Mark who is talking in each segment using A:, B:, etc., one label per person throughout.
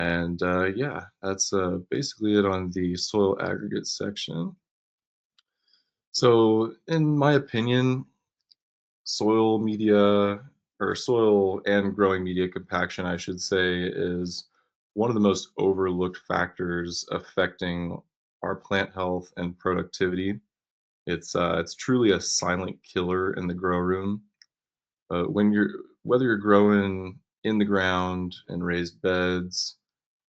A: And yeah, that's basically it on the soil aggregate section. So, in my opinion, soil media or soil and growing media compaction, I should say, is one of the most overlooked factors affecting our plant health and productivity. It's truly a silent killer in the grow room. When you're Whether you're growing in the ground in raised beds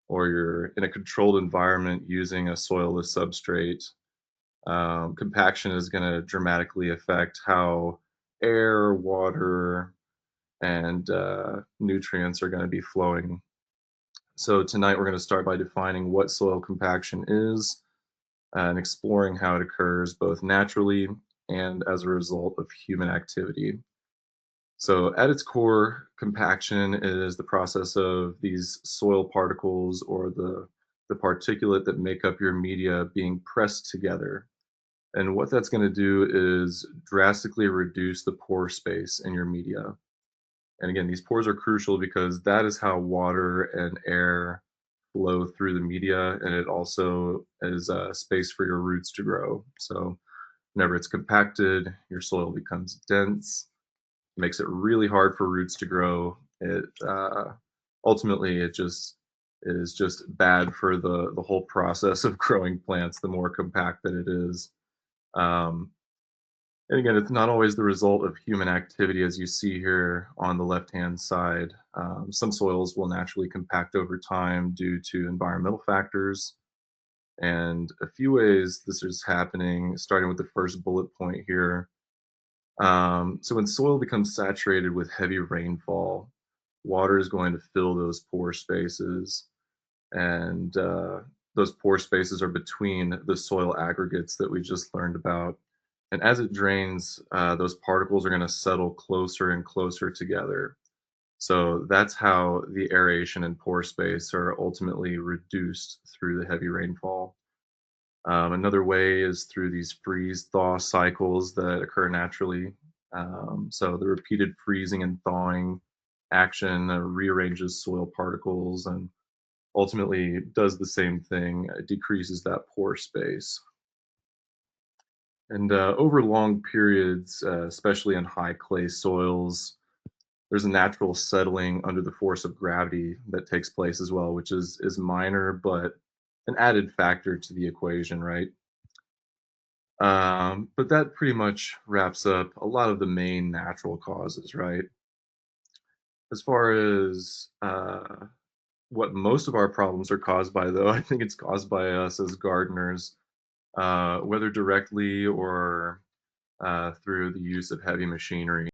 A: or you're in a controlled environment using a soilless substrate, compaction is going to dramatically affect how air, water, and nutrients are going to be flowing. So, tonight we're going to start by defining what soil compaction is and exploring how it occurs both naturally and as a result of human activity. So, at its core, compaction is the process of these soil particles or the particulate that make up your media being pressed together. And what that's going to do is drastically reduce the pore space in your media. And again, these pores are crucial because that is how water and air flow through the media, and it also is a space for your roots to grow. So, whenever it's compacted, your soil becomes dense, makes it really hard for roots to grow. It ultimately it is just bad for the whole process of growing plants. The more compact that it is, um, and again, it's not always the result of human activity, as you see here on the left-hand side. Some soils will naturally compact over time due to environmental factors, and a few ways this is happening, starting with the first bullet point here. So when soil becomes saturated with heavy rainfall, water is going to fill those pore spaces, and those pore spaces are between the soil aggregates that we just learned about. And as it drains, those particles are going to settle closer and closer together. So that's how the aeration and pore space are ultimately reduced through the heavy rainfall. Another way is through these freeze thaw cycles that occur naturally. So the repeated freezing and thawing action rearranges soil particles and ultimately does the same thing, decreases that pore space. And over long periods, especially in high clay soils, there's a natural settling under the force of gravity that takes place as well, which is minor but an added factor to the equation, right? But that pretty much wraps up a lot of the main natural causes, right? As far as what most of our problems are caused by, though, I think it's caused by us as gardeners, whether directly or through the use of heavy machinery.